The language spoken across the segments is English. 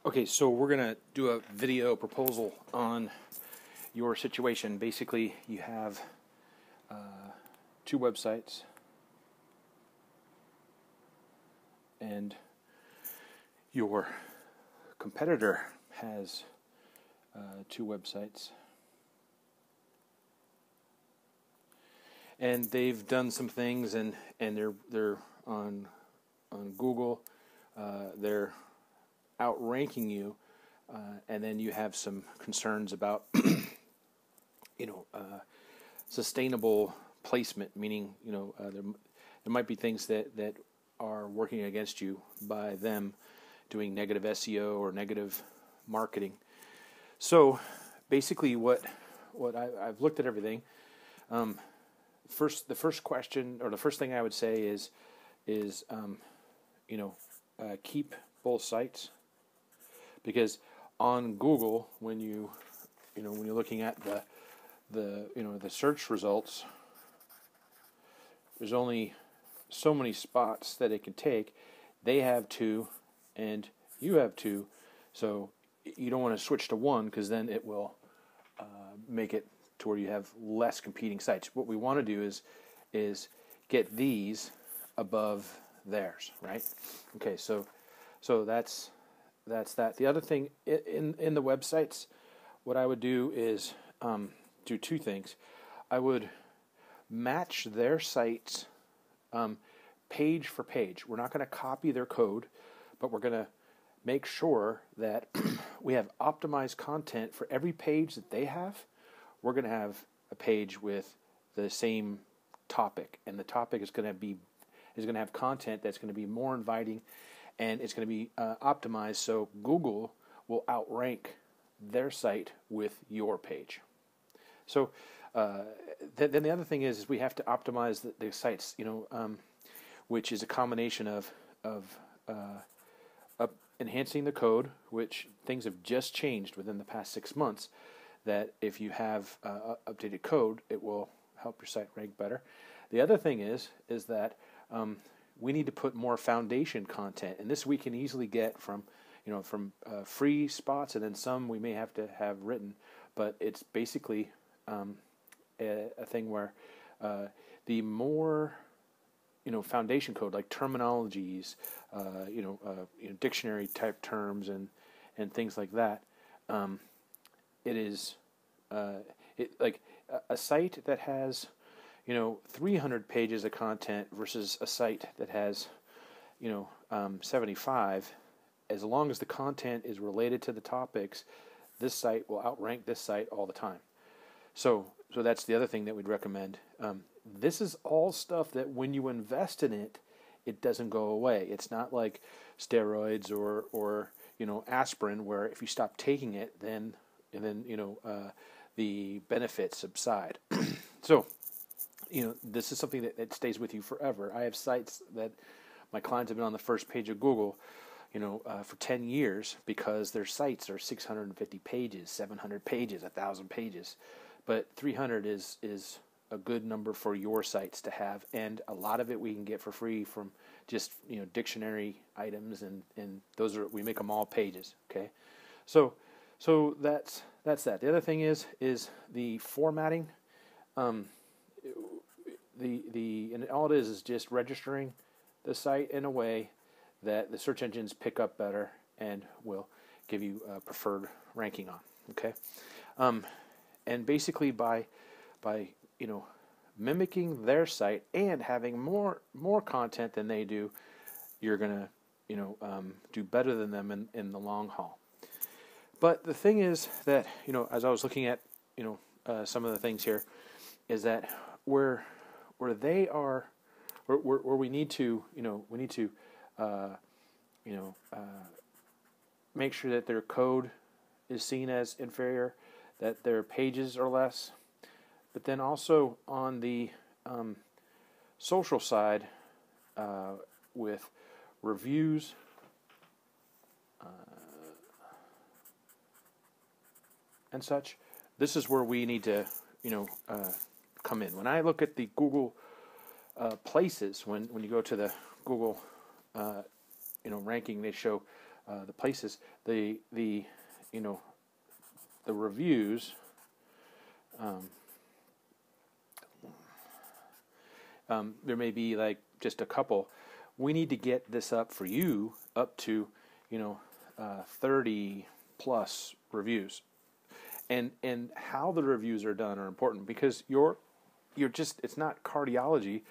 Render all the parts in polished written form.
Okay, so we're going to do a video proposal on your situation. Basically, you have two websites, and your competitor has two websites, and they've done some things, and they're on Google. They're outranking you, and then you have some concerns about sustainable placement, meaning there might be things that are working against you by them doing negative SEO or negative marketing. So basically what I've looked at everything. The first question, or the first thing I would say is keep both sites, because on Google, when you're looking at the search results, there's only so many spots that it can take. They have two, and you have two, so you don't want to switch to one, because then it will make it to where you have less competing sites. What we want to do is get these above theirs, right? Okay, so that's that. The other thing in the websites, what I would do is do two things. I would match their sites page for page. We're not going to copy their code, but we're going to make sure that we have optimized content for every page that they have. We're going to have a page with the same topic, and the topic is going to have content that's going to be more inviting, and it's going to be optimized so Google will outrank their site with your page. So then the other thing is we have to optimize the sites, which is a combination of enhancing the code, which things have just changed within the past 6 months, that if you have updated code, it will help your site rank better. The other thing is that we need to put more foundation content, and this we can easily get from free spots, and then some we may have to have written. But it's basically a thing where the more foundation code, like terminologies, dictionary type terms and things like that. It is like a site that has 300 pages of content versus a site that has 75. As long as the content is related to the topics, this site will outrank this site all the time. So that's the other thing that we'd recommend. This is all stuff that when you invest in it, it doesn't go away. It's not like steroids or aspirin, where if you stop taking it, then the benefits subside. So this is something that stays with you forever. I have sites that my clients have been on the first page of Google for 10 years because their sites are 650 pages, 700 pages, 1,000 pages. But 300 is a good number for your sites to have, and a lot of it we can get for free from just dictionary items, and those we make them all pages. Okay, so that's that. The other thing is the formatting. And all it is just registering the site in a way that the search engines pick up better and will give you a preferred ranking on. Okay, and basically by mimicking their site and having more content than they do, you're gonna do better than them in the long haul. But the thing is that as I was looking at some of the things here, is that where they are, where we need to make sure that their code is seen as inferior, that their pages are less, but then also on the social side with reviews, and such. This is where we need to come in. When I look at the Google places, when you go to the Google ranking, they show the places, the you know, the reviews. There may be like just a couple. We need to get this up for you up to 30 plus reviews, and how the reviews are done are important, because you're just, it's not cardiology.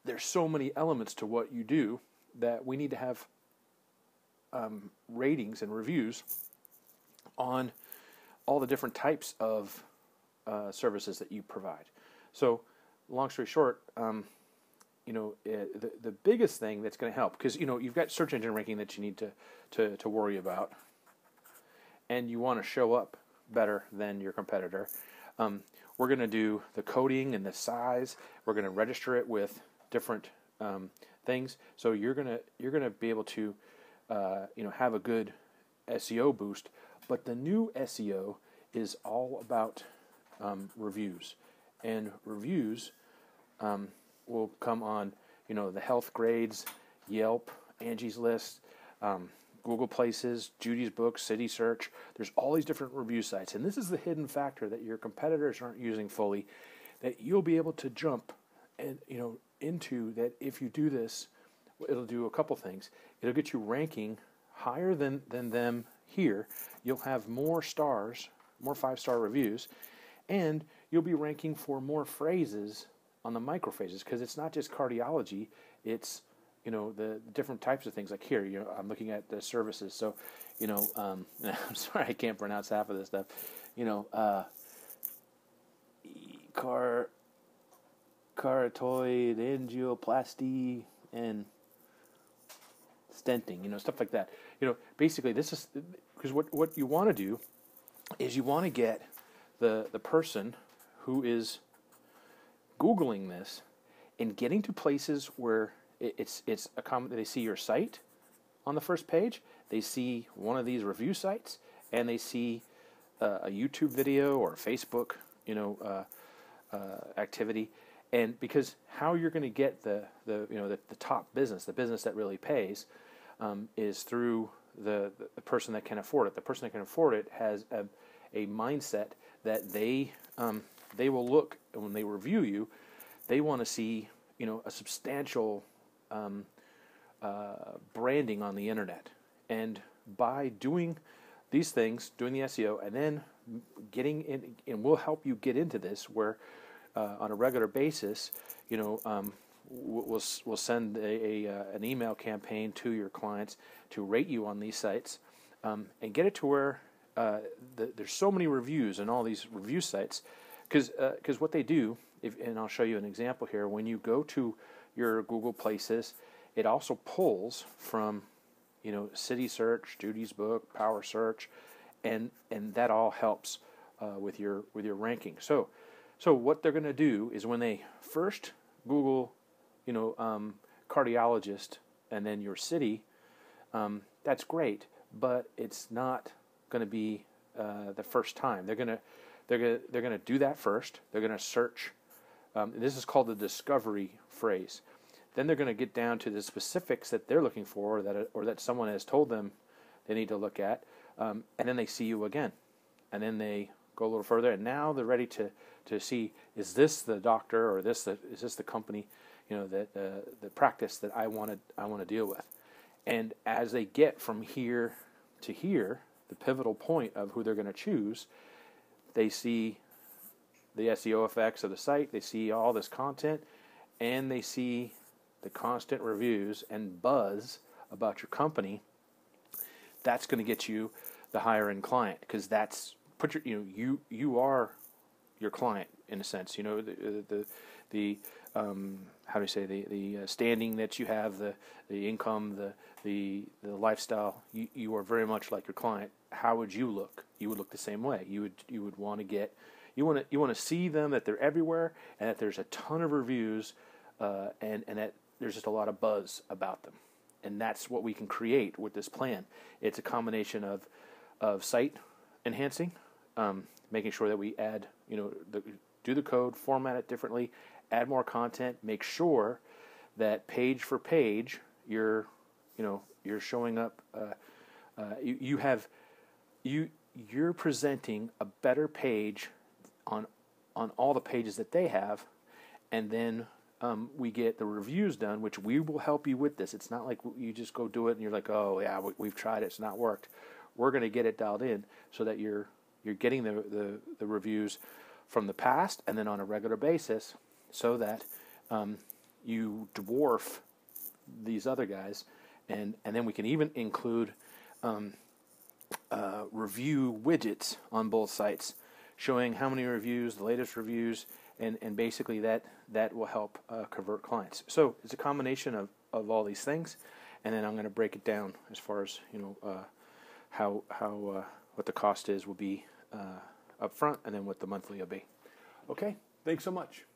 There's so many elements to what you do that we need to have ratings and reviews on all the different types of services that you provide. So, long story short, the biggest thing that's going to help, because you've got search engine ranking that you need to worry about, and you want to show up better than your competitor. We're going to do the coding and the size. We're going to register it with different things. So you're gonna be able to have a good SEO boost. But the new SEO is all about reviews, and reviews will come on the health grades, Yelp, Angie's List, Google Places, Judy's Books, City Search. There's all these different review sites, and this is the hidden factor that your competitors aren't using fully, that you'll be able to jump and into. That if you do this, it'll do a couple things. It'll get you ranking higher than them here. You'll have more stars, more 5-star reviews, and you'll be ranking for more phrases on the micro phrases, because it's not just cardiology, it's the different types of things. Like here, I'm looking at the services. So, I'm sorry I can't pronounce half of this stuff. Carotid angioplasty and stenting, stuff like that. Basically this is because what you want to do is you want to get the person who is Googling this and getting to places where it's a common. They see your site on the first page, they see one of these review sites, and they see a YouTube video or a Facebook activity. And because how you're going to get the top business, the business that really pays, is through the person that can afford it. The person that can afford it has a mindset that they will look, and when they review you, they want to see a substantial branding on the internet. And by doing these things, doing the SEO, and then getting in, and we'll help you get into this where on a regular basis, we'll send an email campaign to your clients to rate you on these sites, and get it to where there's so many reviews in all these review sites, because what they do, and I'll show you an example here. When you go to your Google Places, it also pulls from City Search, Judy's Book, Power Search, and that all helps with your ranking. So what they're going to do is when they first Google, cardiologist, and then your city, that's great, but it's not going to be the first time. They're going to do that first. They're going to search. This is called the discovery phrase. Then they're going to get down to the specifics that they're looking for, or that someone has told them they need to look at, and then they see you again, and then they go a little further, and now they're ready to see, is this the doctor, or is this the company, that the practice that I want to deal with. And as they get from here to here, the pivotal point of who they're going to choose, they see the SEO effects of the site, they see all this content, and they see the constant reviews and buzz about your company. That's going to get you the higher end client, because that's you are your client in a sense. The how do you say, the standing that you have, the income, the lifestyle. You are very much like your client. How would you look? You would look the same way. You would want to get. You want to see them, that they're everywhere, and that there's a ton of reviews, and that there's just a lot of buzz about them. And that's what we can create with this plan. It's a combination of site enhancing, making sure that we add, do the code, format it differently, add more content, make sure that page for page you're you're showing up. You're presenting a better page on all the pages that they have, and then we get the reviews done, which we will help you with this. It's not like you just go do it and you're like, oh yeah, we've tried it, it's not worked. We're going to get it dialed in so that you're getting the reviews from the past and then on a regular basis, so that you dwarf these other guys, and then we can even include review widgets on both sites, showing how many reviews, the latest reviews, and basically that will help convert clients. So it's a combination of all these things, and then I'm going to break it down as far as how what the cost will be up front, and then what the monthly will be. Okay, thanks so much.